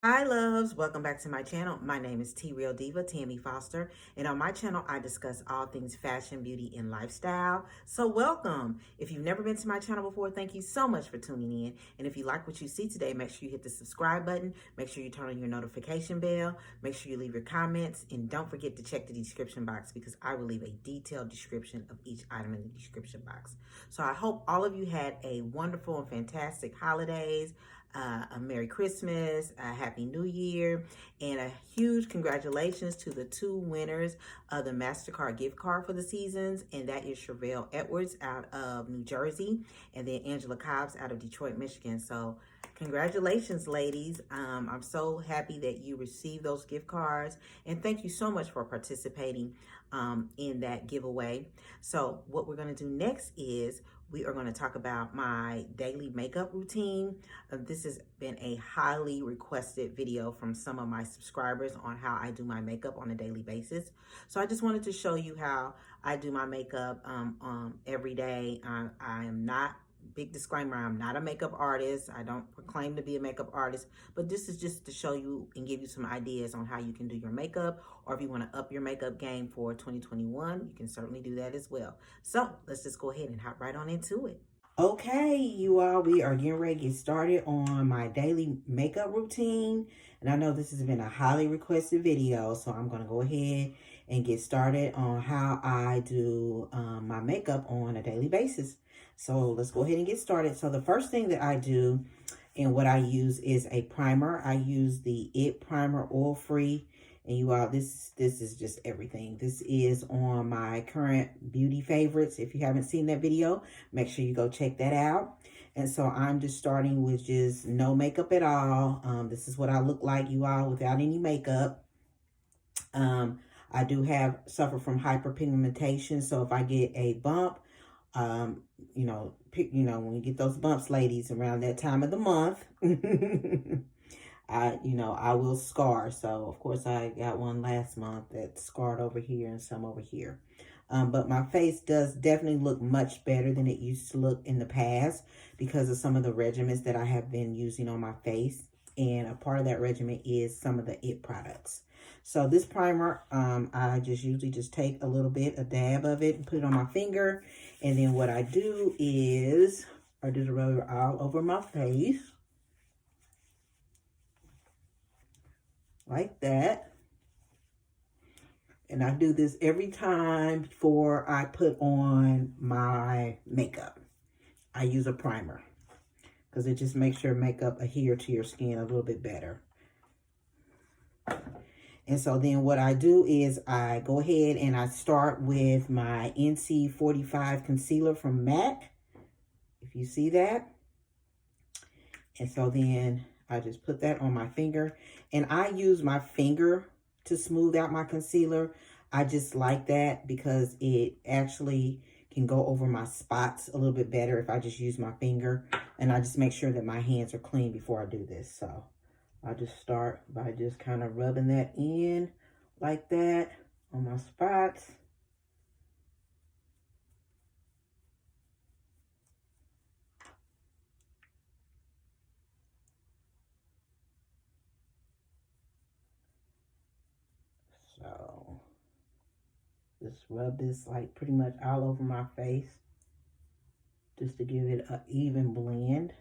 Hi loves, welcome back to my channel. My name is Terrelldiva-Tammy Foster, and on my channel I discuss all things fashion, beauty, and lifestyle. So welcome. If you've never been to my channel before, thank you so much for tuning in. And if you like what you see today, make sure you hit the subscribe button, make sure you turn on your notification bell, make sure you leave your comments, and don't forget to check the description box because I will leave a detailed description of each item in the description box. So I hope all of you had a wonderful and fantastic holidays. A Merry Christmas, a Happy New Year, and a huge congratulations to the two winners of the MasterCard gift card for the seasons, and that is Chevelle Edwards out of New Jersey, and then Angela Cobbs out of Detroit, Michigan. So congratulations, ladies. I'm so happy that you received those gift cards, and thank you so much for participating in that giveaway. So what we're going to do next is we are going to talk about my daily makeup routine. This has been a highly requested video from some of my subscribers on how I do my makeup on a daily basis. So I just wanted to show you how I do my makeup every day. I am not, big disclaimer, I'm not a makeup artist. I don't proclaim to be a makeup artist, but this is just to show you and give you some ideas on how you can do your makeup, or if you want to up your makeup game for 2021, you can certainly do that as well. So let's just go ahead and hop right on into it. Okay, you all, we are getting ready to get started on my daily makeup routine. And I know this has been a highly requested video, so I'm going to go ahead and get started on how I do my makeup on a daily basis. So let's go ahead and get started. So the first thing that I do and what I use is a primer. I use the It Primer Oil-Free. And you all, this is just everything. This is on my current beauty favorites. If you haven't seen that video, make sure you go check that out. And so I'm just starting with just no makeup at all. This is what I look like, you all, without any makeup. I do suffer from hyperpigmentation. So if I get a bump, when you get those bumps, ladies, around that time of the month, I will scar. So, of course, I got one last month that scarred over here and some over here. But my face does definitely look much better than it used to look in the past because of some of the regimens that I have been using on my face. And a part of that regimen is some of the It products. So this primer, I just usually just take a little bit, a dab of it, and put it on my finger. And then what I do is I just rub it all over my face. Like that. And I do this every time before I put on my makeup. I use a primer because it just makes your makeup adhere to your skin a little bit better. And so then what I do is I go ahead and I start with my NC45 concealer from MAC. If you see that. And so then I just put that on my finger. And I use my finger to smooth out my concealer. I just like that because it actually can go over my spots a little bit better if I just use my finger. And I just make sure that my hands are clean before I do this. So I just start by just kind of rubbing that in like that on my spots. So just rub this like pretty much all over my face just to give it an even blend.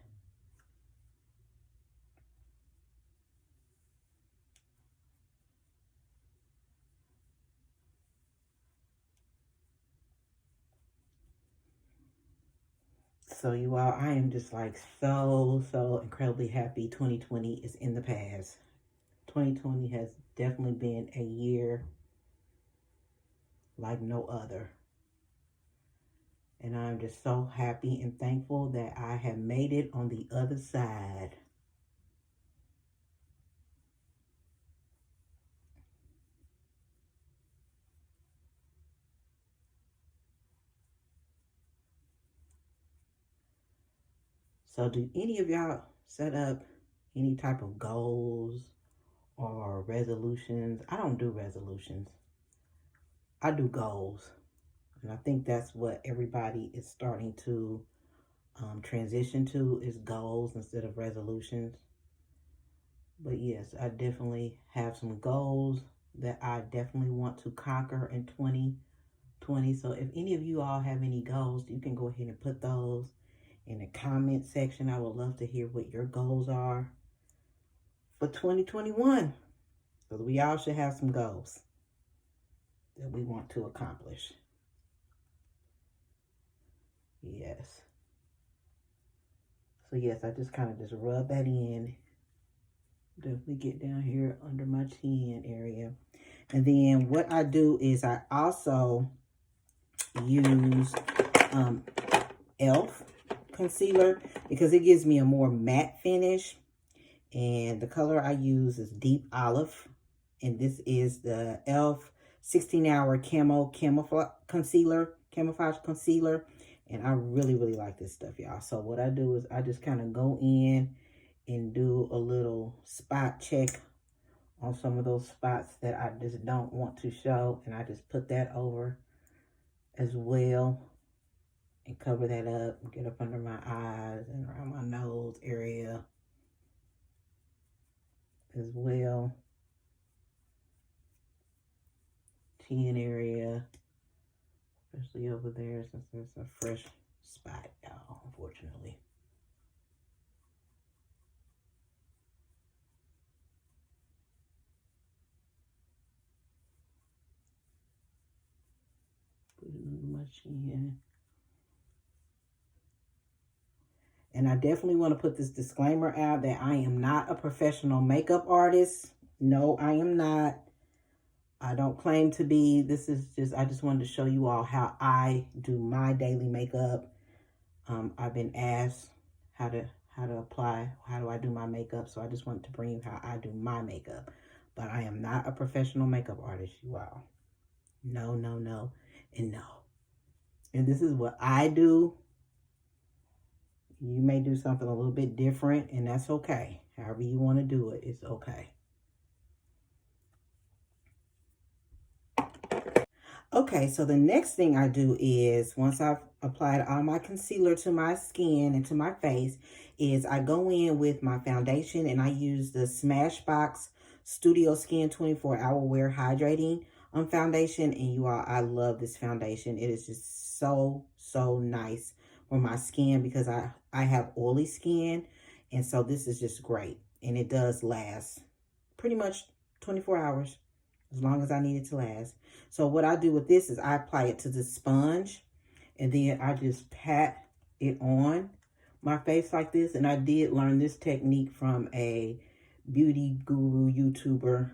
So you all, I am just like so incredibly happy 2020 is in the past. 2020 has definitely been a year like no other. And I'm just so happy and thankful that I have made it on the other side. So do any of y'all set up any type of goals or resolutions? I don't do resolutions. I do goals. And I think that's what everybody is starting to transition to, is goals instead of resolutions. But yes, I definitely have some goals that I definitely want to conquer in 2020. So if any of you all have any goals, you can go ahead and put those in the comment section. I would love to hear what your goals are for 2021. Because we all should have some goals that we want to accomplish. Yes. So yes, I just kind of just rub that in. Definitely get down here under my chin area. And then what I do is I also use e.l.f. concealer because it gives me a more matte finish. And the color I use is Deep Olive. And this is the e.l.f. 16-hour camouflage concealer. And I really, really like this stuff, y'all. So what I do is I just kind of go in and do a little spot check on some of those spots that I just don't want to show. And I just put that over as well and cover that up, get up under my eyes and around my nose area as well. Chin area, especially over there since there's a fresh spot, y'all, unfortunately. Put it under my chin. And I definitely want to put this disclaimer out that I am not a professional makeup artist. No, I am not. I don't claim to be. This is just, I just wanted to show you all how I do my daily makeup. I've been asked how to apply, how do I do my makeup. So I just wanted to bring you how I do my makeup. But I am not a professional makeup artist, you all. No, no, no, and no. And this is what I do. You may do something a little bit different, and that's okay. However you want to do it, it's okay. Okay, so the next thing I do is, once I've applied all my concealer to my skin and to my face, is I go in with my foundation, and I use the Smashbox Studio Skin 24-Hour Wear Hydrating foundation. And you all, I love this foundation. It is just so, so nice for my skin because I have oily skin. And so this is just great. And it does last pretty much 24 hours. As long as I need it to last. So what I do with this is I apply it to the sponge. And then I just pat it on my face like this. And I did learn this technique from a beauty guru YouTuber.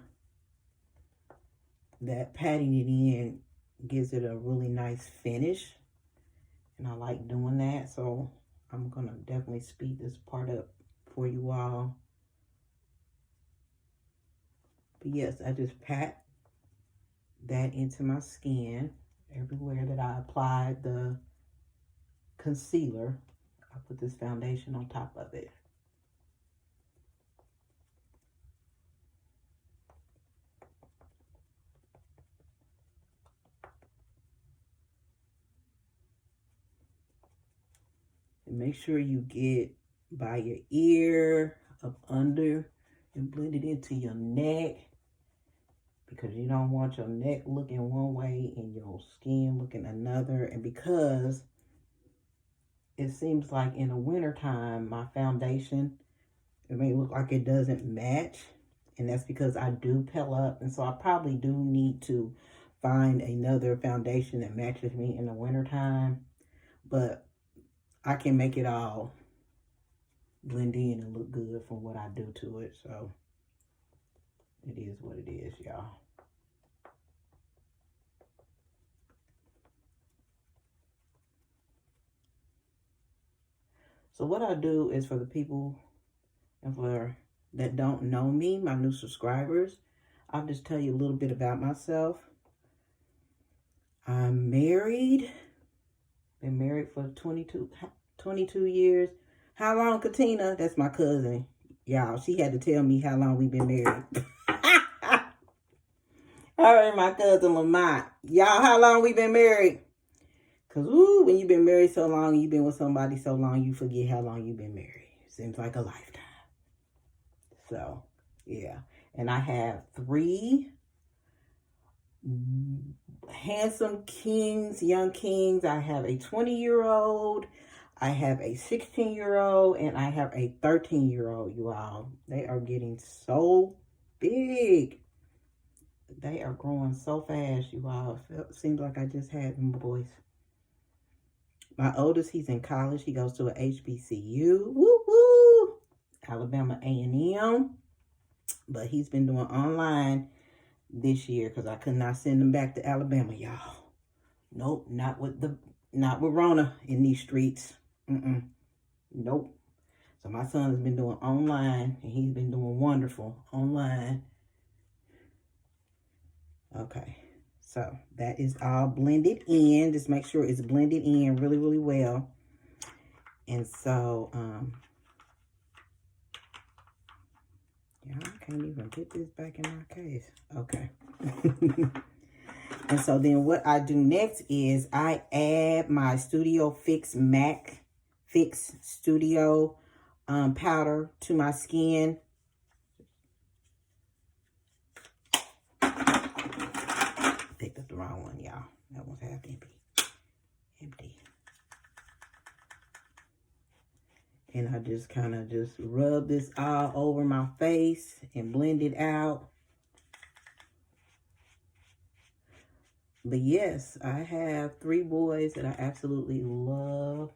That patting it in gives it a really nice finish. And I like doing that. So I'm going to definitely speed this part up for you all. But yes, I just pat that into my skin everywhere that I applied the concealer. I put this foundation on top of it. And make sure you get by your ear, up under, and blend it into your neck. Because you don't want your neck looking one way and your skin looking another. And because it seems like in the wintertime, my foundation, it may look like it doesn't match. And that's because I do peel up. And so I probably do need to find another foundation that matches me in the wintertime. But I can make it all blend in and look good from what I do to it. So it is what it is, y'all. So what I do is, for the people and for that don't know me, my new subscribers, I'll just tell you a little bit about myself. I'm married. Been married for 22 years. How long, Katina? That's my cousin. Y'all, she had to tell me how long we've been married. Her and my cousin Lamont. Y'all, how long we been married? Because, ooh, when you've been married so long, you've been with somebody so long, you forget how long you've been married. Seems like a lifetime. So, Yeah. And I have 3 handsome kings, young kings. I have a 20-year-old, I have a 16-year-old, and I have a 13-year-old, you all. They are getting so big. They are growing so fast, you all. It seems like I just had them boys. My oldest, he's in college. He goes to a HBCU. Woo woo! Alabama A&M. But he's been doing online this year because I could not send him back to Alabama, y'all. Nope, not with Rona in these streets. Nope. So my son has been doing online, and he's been doing wonderful online. Okay, so that is all blended in. Just make sure it's blended in really, really well. And so, yeah, I can't even get this back in my case. Okay. And so then what I do next is I add my Studio Fix Mac Fix Studio powder to my skin. Picked up the wrong one, y'all. That one's half empty. And I just kind of just rub this all over my face and blend it out. But yes, I have 3 boys that I absolutely love.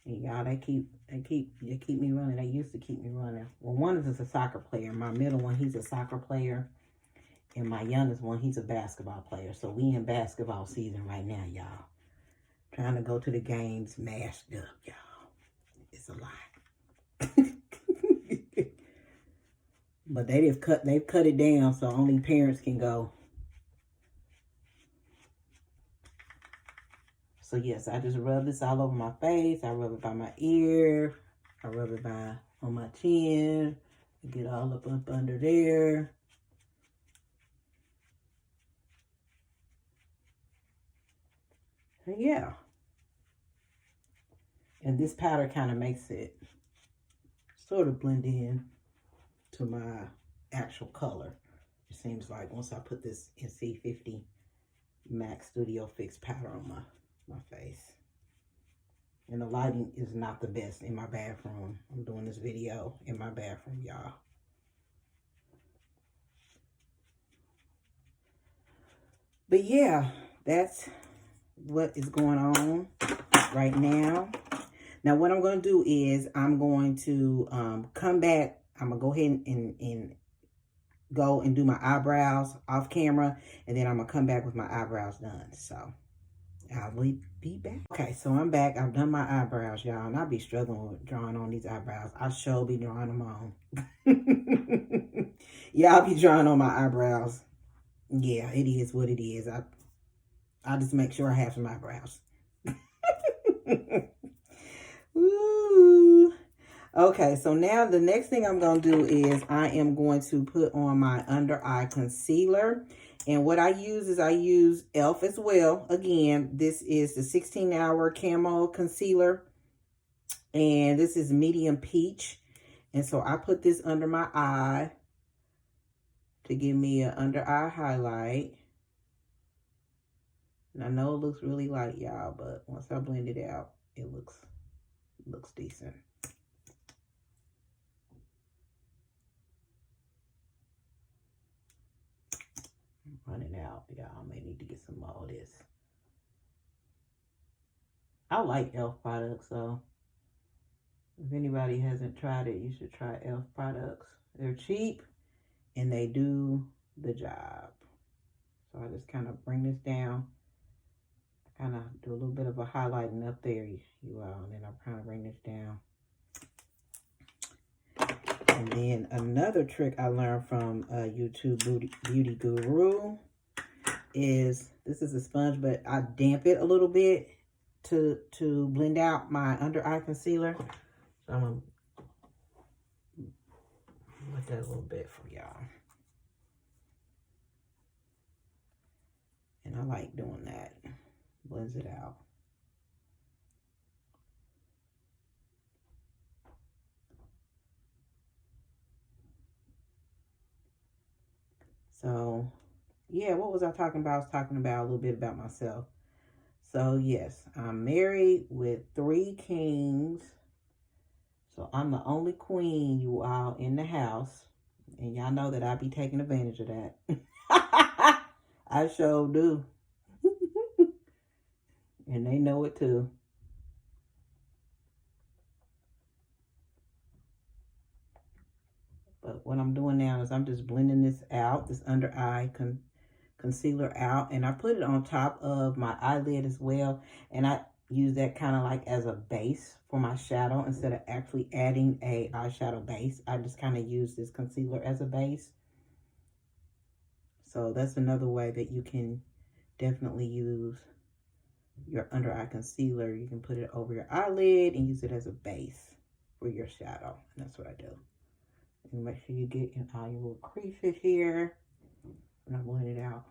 And y'all, they keep me running. They used to keep me running. Well, one is a soccer player. My middle one, he's a soccer player. And my youngest one, he's a basketball player. So we in basketball season right now, y'all. Trying to go to the games masked up, y'all. It's a lot. But they've cut it down so only parents can go. So yes, I just rub this all over my face. I rub it by my ear. I rub it on my chin. Get all up under there. And yeah. And this powder kind of makes it sort of blend in to my actual color. It seems like once I put this NC50 MAC Studio Fix powder on my face. And the lighting is not the best in my bathroom. I'm doing this video in my bathroom, y'all. But yeah, that's what is going on right now. Now, what I'm going to do is I'm going to come back. I'm going to go ahead and go and do my eyebrows off camera. And then I'm going to come back with my eyebrows done. So, I'll be back. Okay, so I'm back. I've done my eyebrows, y'all. And I'll be struggling with drawing on these eyebrows. I sure be drawing them on. Yeah, I'll be drawing on my eyebrows. Yeah, it is what it is. I'll just make sure I have some eyebrows. Woo. Okay, so now the next thing I'm going to do is I am going to put on my under eye concealer. And what I use is I use e.l.f. as well. Again, this is the 16-hour camo concealer. And this is medium peach. And so I put this under my eye to give me an under eye highlight. And I know it looks really light, y'all, but once I blend it out, it looks decent. I'm running out, y'all. I may need to get some more of this. I like e.l.f. products, so if anybody hasn't tried it, you should try e.l.f. products. They're cheap and they do the job. So I just kind of bring this down. I kind of do a little bit of a highlighting up there, you all, and then I'll kind of bring this down. And then another trick I learned from YouTube Beauty Guru is, this is a sponge, but I damp it a little bit to blend out my under eye concealer. So I'm going to put that a little bit for y'all. And I like doing that. Blends it out. So, yeah, what was I talking about? I was talking about a little bit about myself. So, yes, I'm married with 3 kings. So, I'm the only queen, you all, in the house. And y'all know that I be taking advantage of that. I sure do. And they know it too. But what I'm doing now is I'm just blending this out, this under eye concealer out. And I put it on top of my eyelid as well. And I use that kind of like as a base for my shadow. Instead of actually adding a eyeshadow base, I just kind of use this concealer as a base. So that's another way that you can definitely use your under eye concealer. You can put it over your eyelid and use it as a base for your shadow. And that's what I do. And make sure you get in all your little creases here. And I blend it out.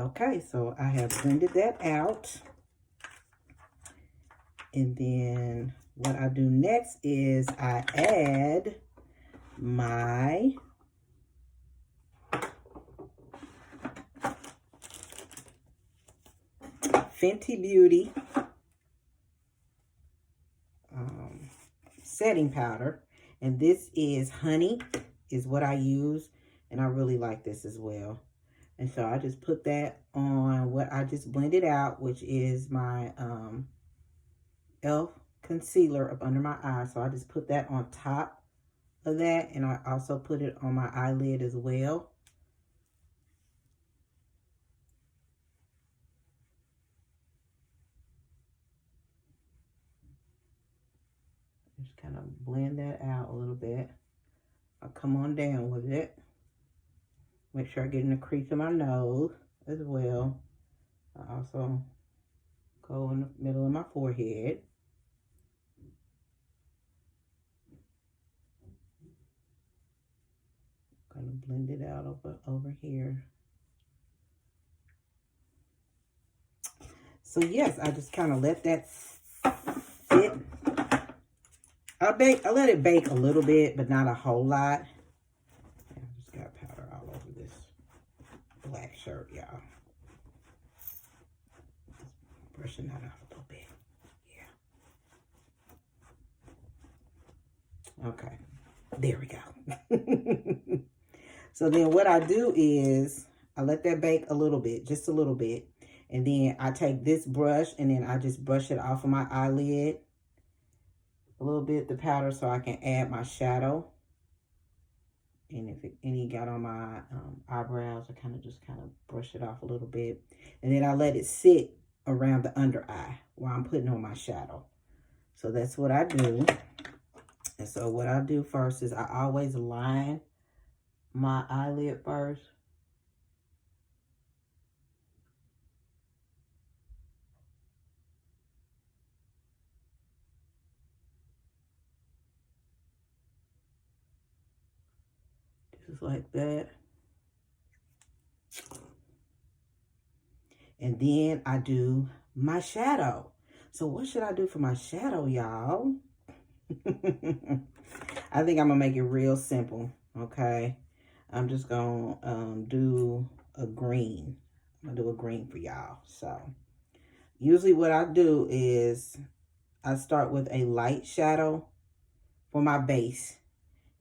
Okay, so I have blended that out. And then what I do next is I add my Fenty Beauty setting powder. And this is honey, is what I use. And I really like this as well. And so I just put that on what I just blended out, which is my e.l.f. concealer up under my eye. So I just put that on top of that. And I also put it on my eyelid as well. Just kind of blend that out a little bit. I'll come on down with it. Make sure I get in the crease of my nose as well. I also go in the middle of my forehead. Kind of blend it out over here. So yes, I just kind of let that sit. I let it bake a little bit, but not a whole lot. I just got powder all over this black shirt, y'all. Brushing that off a little bit. Yeah. Okay. There we go. So then what I do is I let that bake a little bit, just a little bit. And then I take this brush and then I just brush it off of my eyelid. A little bit the powder so I can add my shadow. And if any got on my eyebrows, I just brush it off a little bit. And then I let it sit around the under eye while I'm putting on my shadow. So that's what I do. And so what I do first is I always line my eyelid first. Just like that. And then I do my shadow. So what should I do for my shadow, y'all? I think I'm going to make it real simple, okay? I'm just going to do a green. I'm going to do a green for y'all. So usually what I do is I start with a light shadow for my base.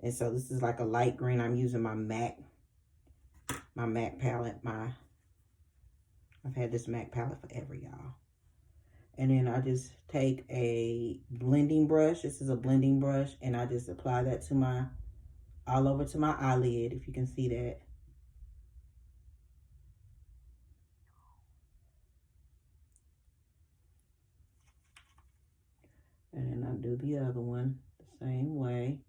And so this is like a light green. I'm using my MAC palette. I've had this MAC palette forever, y'all. And then I just take a blending brush. This is a blending brush. And I just apply that to all over to my eyelid, if you can see that. And then I do the other one the same way.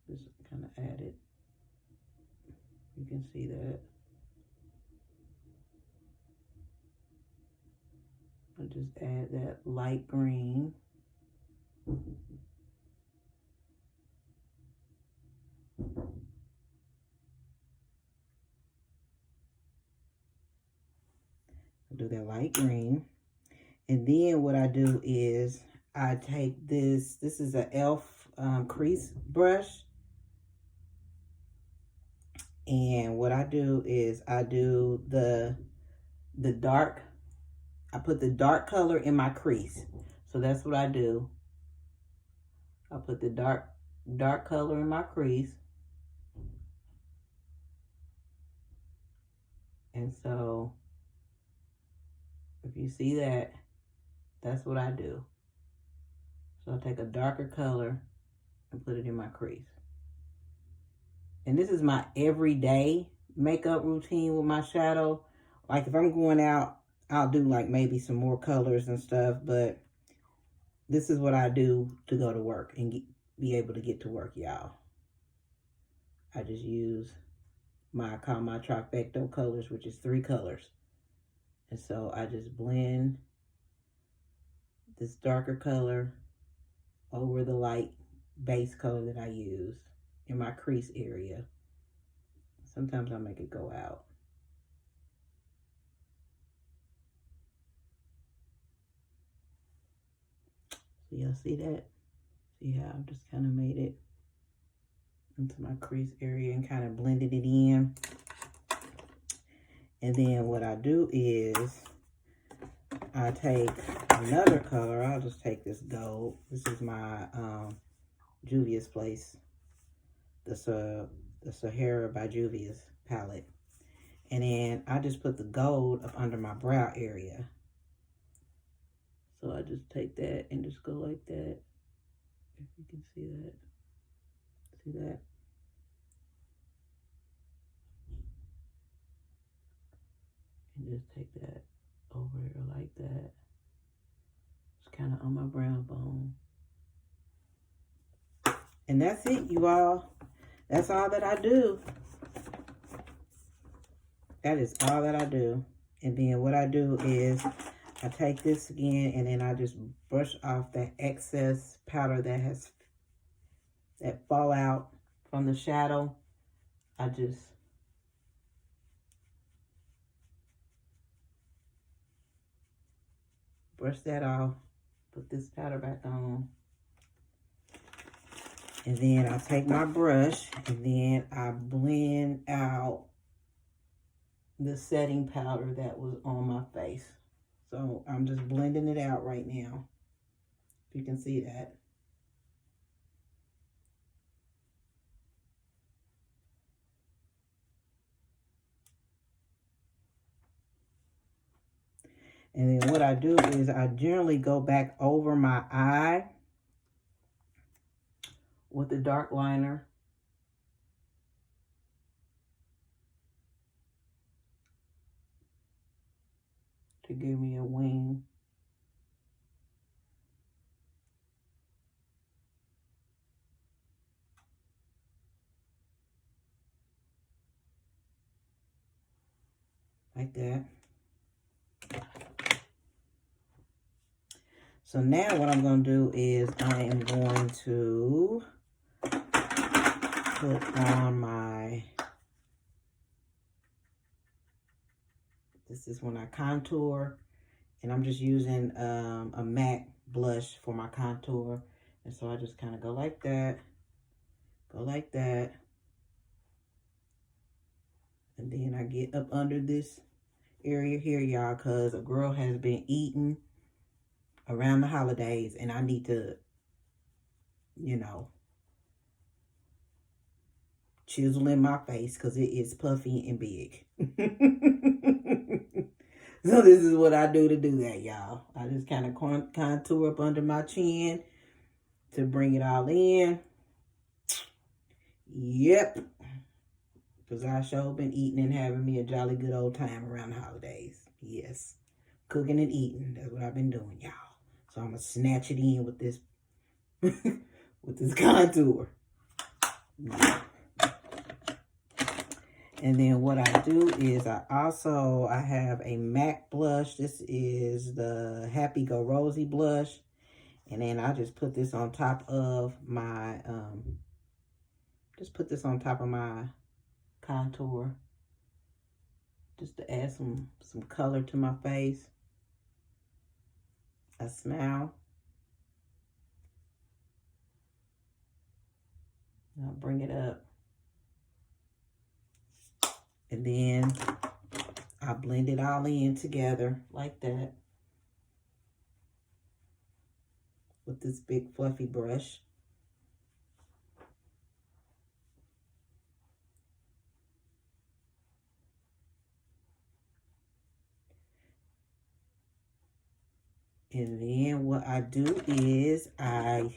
Just kind of add it. You can see that. I just add that light green. do that light green. And then what I do is I take this is an e.l.f. Crease brush. And what I do is I do the dark, I put the dark color in my crease. So that's what I do. I put the dark color in my crease. And so if you see that, that's what I do. So I take a darker color and put it in my crease. And this is my everyday makeup routine with my shadow. Like if I'm going out, I'll do like maybe some more colors and stuff, but this is what I do to go to work and be able to get to work, y'all. I just use I call my trifecta colors, which is 3 colors. And so I just blend this darker color over the light base color that I use in my crease area. Sometimes I make it go out. So y'all see that? See how I've just kind of made it into my crease area and kind of blended it in. And then what I do is I take another color. I'll just take this gold. This is my Juvia's Place, the Sahara by Juvia's palette. And then I just put the gold up under my brow area. So I just take that and just go like that. If you can see that. See that? And just take that over here like that. Just kind of on my brow bone. And that's it, you all. That's all that I do. That is all that I do. And then what I do is I take this again and then I just brush off that excess powder that fall out from the shadow. I just brush that off, put this powder back on. And then I take my brush and then I blend out the setting powder that was on my face. So I'm just blending it out right now. If you can see that. And then what I do is I generally go back over my eye with the dark liner. To give me a wing. Like that. So now what I'm going to do is I am going to put on my, this is when I contour, and I'm just using a MAC blush for my contour. And so I just kind of go like that, and then I get up under this area here, y'all, because a girl has been eating around the holidays, and I need to, you know, chisel in my face because it is puffy and big. So this is what I do to do that, y'all. I just kind of contour up under my chin to bring it all in. Yep. Because I sure been eating and having me a jolly good old time around the holidays. Yes. Cooking and eating. That's what I've been doing, y'all. So I'm going to snatch it in with this with this contour. Yeah. And then what I do is I have a MAC blush. This is the Happy Go Rosy blush. And then I just put this on top of my, contour. just to add some color to my face. A smile. I'll bring it up. And then I blend it all in together like that with this big fluffy brush. And then what I do is I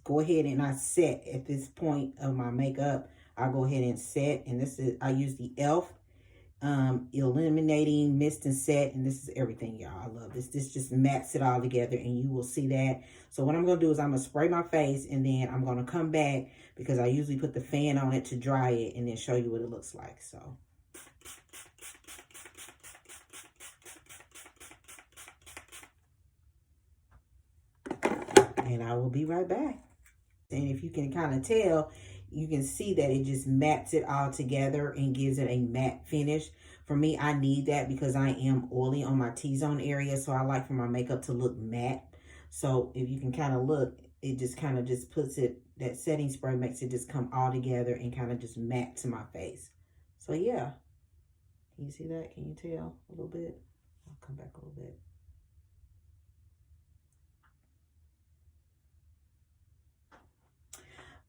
go ahead and I set at this point of my makeup. I go ahead and set, and this is, I use the e.l.f. Illuminating Mist and Set, and this is everything, y'all. I love this. This just mats it all together, and you will see that. So what I'm going to do is I'm going to spray my face, and then I'm going to come back because I usually put the fan on it to dry it and then show you what it looks like. So and I will be right back. And if you can kind of tell, you can see that it just mats it all together and gives it a matte finish. For me, I need that because I am oily on my T-zone area, so I like for my makeup to look matte. So if you can kind of look, it just kind of just puts it, that setting spray makes it just come all together and kind of just matte to my face. So yeah, can you see that? Can you tell a little bit? I'll come back a little bit.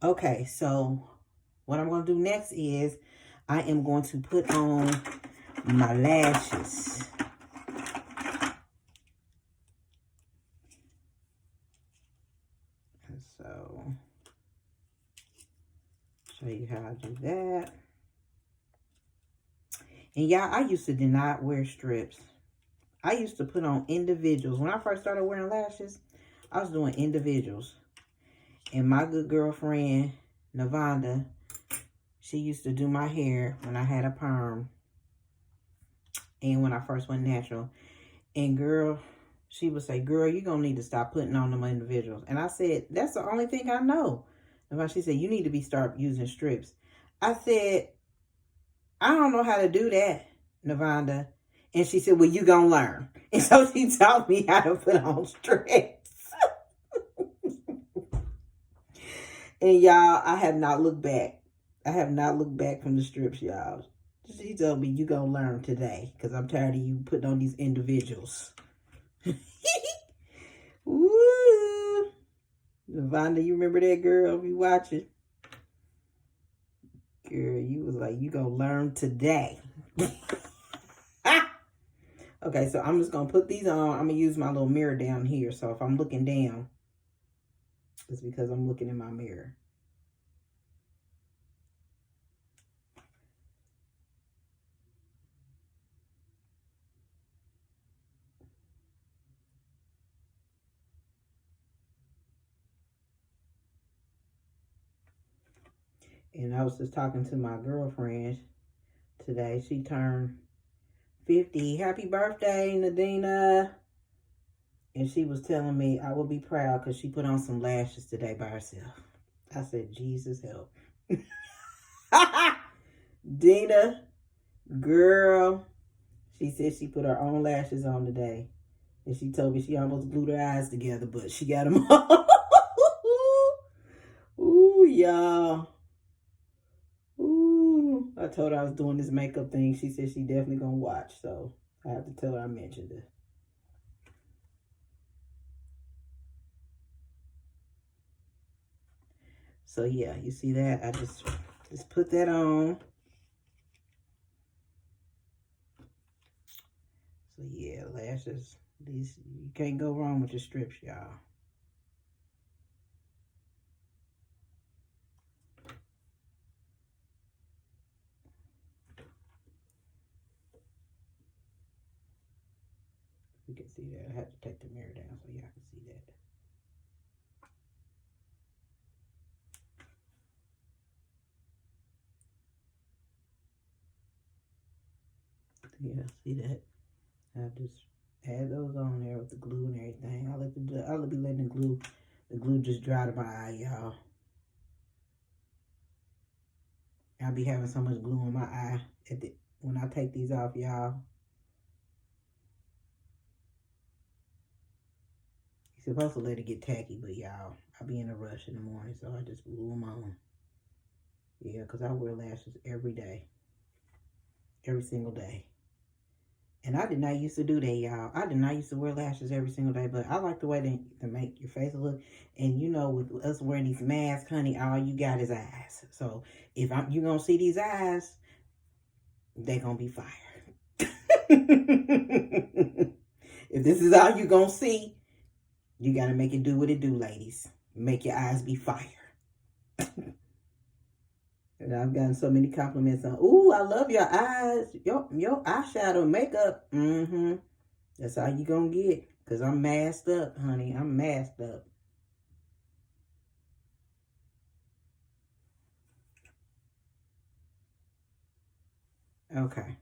Okay, so what I'm going to do next is I am going to put on my lashes. And so, show you how I do that. And y'all, I used to not wear strips. I used to put on individuals. When I first started wearing lashes, I was doing individuals. And my good girlfriend, Navanda, she used to do my hair when I had a perm. And when I first went natural. And girl, she would say, girl, you're going to need to stop putting on them individuals. And I said, that's the only thing I know. And she said, you need to start using strips. I said, I don't know how to do that, Navanda. And she said, well, you going to learn. And so she taught me how to put on strips. And y'all, I have not looked back. I have not looked back from the strips, y'all. She told me, you gonna learn today. Because I'm tired of you putting on these individuals. Woo! Navanda, you remember that girl? If you watching? Girl, you was like, you gonna learn today. Okay, so I'm just gonna put these on. I'm gonna use my little mirror down here. So if I'm looking down, it's because I'm looking in my mirror. And I was just talking to my girlfriend today. She turned 50. Happy birthday, Nadina. And she was telling me I will be proud because she put on some lashes today by herself. I said, Jesus help. Dina, girl, she said she put her own lashes on today. And she told me she almost glued her eyes together, but she got them on. Ooh, y'all. Ooh. I told her I was doing this makeup thing. She said she definitely gonna watch. So I have to tell her I mentioned it. So yeah, you see that? I just put that on. So yeah, lashes. These, you can't go wrong with the strips, y'all. You can see that. I have to take the mirror down so y'all can see that. Yeah, see that? I just add those on there with the glue and everything. I'll be letting the glue just dry to my eye, y'all. I'll be having so much glue on my eye when I take these off, y'all, you're supposed to let it get tacky, but y'all, I be in a rush in the morning, so I just glue them on. Yeah, because I wear lashes every day. Every single day. And I did not used to do that, y'all. I did not used to wear lashes every single day, but I like the way they make your face look. And you know, with us wearing these masks, honey, all you got is eyes. So if you gonna see these eyes, they gonna be fire. If this is all you gonna see, you gotta make it do what it do, ladies. Make your eyes be fire. And I've gotten so many compliments on, ooh, I love your eyes, your eyeshadow makeup. That's all you gonna get. Because I'm masked up, honey. I'm masked up. Okay.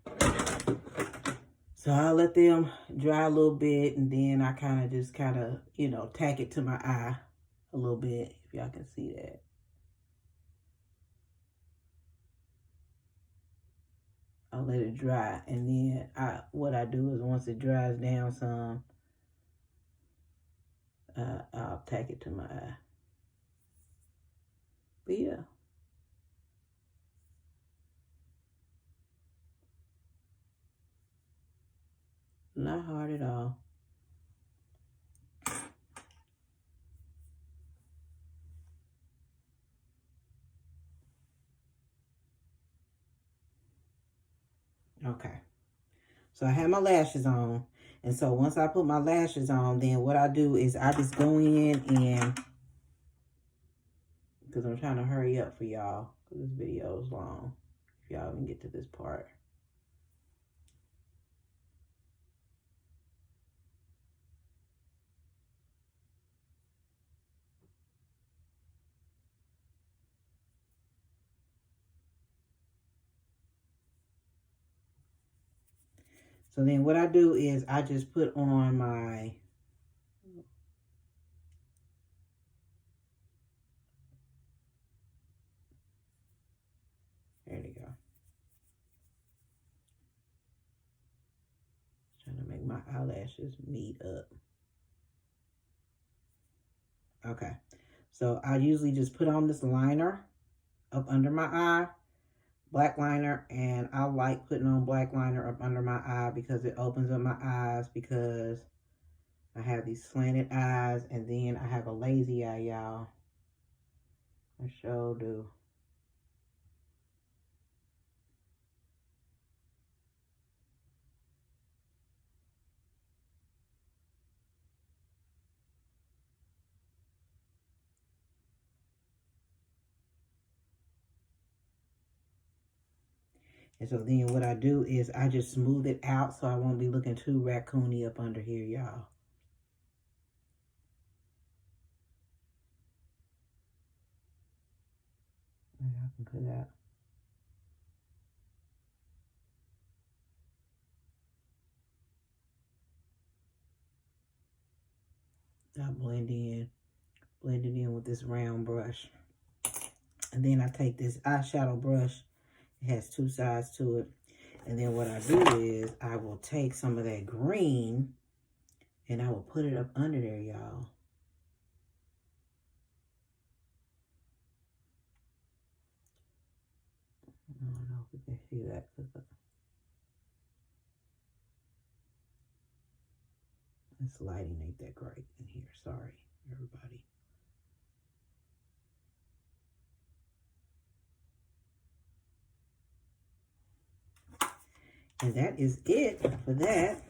So I'll let them dry a little bit. And then I just you know, tack it to my eye a little bit. If y'all can see that. I'll let it dry, and then what I do is once it dries down some, I'll tack it to my eye. But yeah. Not hard at all. Okay. So I have my lashes on. And so once I put my lashes on, then what I do is I just go in and, because I'm trying to hurry up for y'all, because this video is long, if y'all can get to this part. So then what I do is I just put on my, there we go. Trying to make my eyelashes meet up. Okay. So I usually just put on this liner up under my eye, black liner, and I like putting on black liner up under my eye because it opens up my eyes, because I have these slanted eyes, and then I have a lazy eye, y'all. I sure do. And so then what I do is I just smooth it out so I won't be looking too raccoony up under here, y'all. I can put that. I blend it in with this round brush. And then I take this eyeshadow brush. It has two sides to it. And then what I do is I will take some of that green and I will put it up under there, y'all. I don't know if you can see that. This lighting ain't that great in here. Sorry, everybody. And that is it for that.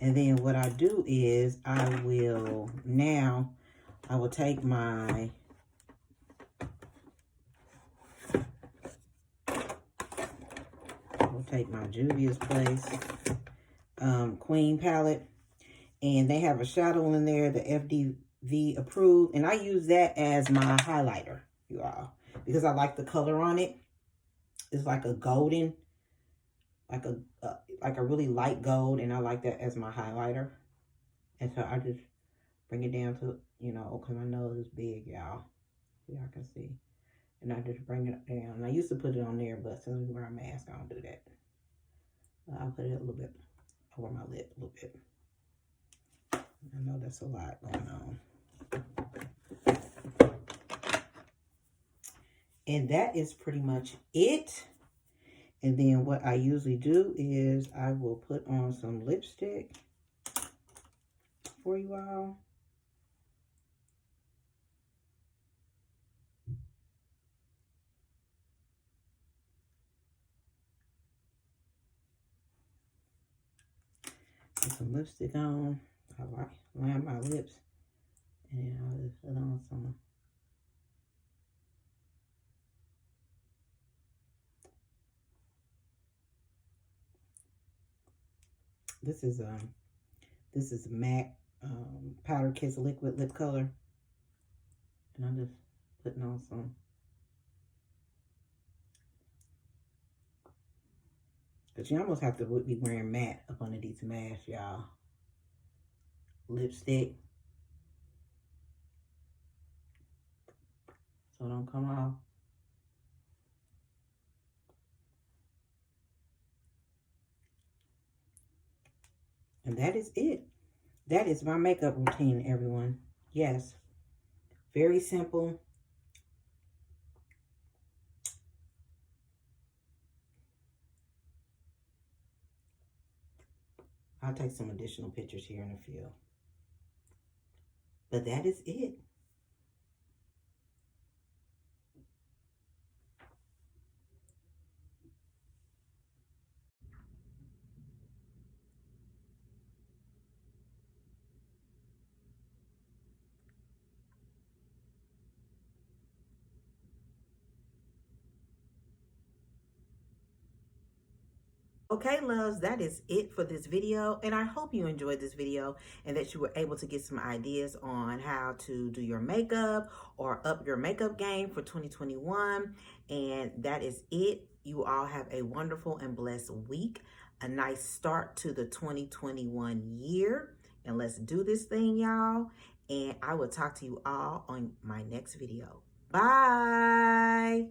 And then what I do is I will take my Juvia's Place Queen palette, and they have a shadow in there, the FDV approved, and I use that as my highlighter, you all, because I like the color on it. It's like a golden, like a really light gold, and I like that as my highlighter. And so I just bring it down to, you know, because my nose is big, y'all. So y'all can see. And I just bring it down. I used to put it on there, but since we wear a mask, I don't do that. I'll put it a little bit over my lip, a little bit. I know that's a lot going on. And that is pretty much it. And then what I usually do is I will put on some lipstick for you all. Put some lipstick on. I line my lips. And then I'll just put on some. This is MAC Powder Kiss Liquid Lip Color. And I'm just putting on some. Because you almost have to be wearing matte up under these masks, y'all. Lipstick. So it don't come off. And that is it. That is my makeup routine, everyone. Yes. Very simple. I'll take some additional pictures here in a few. But that is it. Okay, loves, that is it for this video, and I hope you enjoyed this video and that you were able to get some ideas on how to do your makeup or up your makeup game for 2021. And that is it. You all have a wonderful and blessed week, a nice start to the 2021 year, and let's do this thing, y'all. And I will talk to you all on my next video. Bye.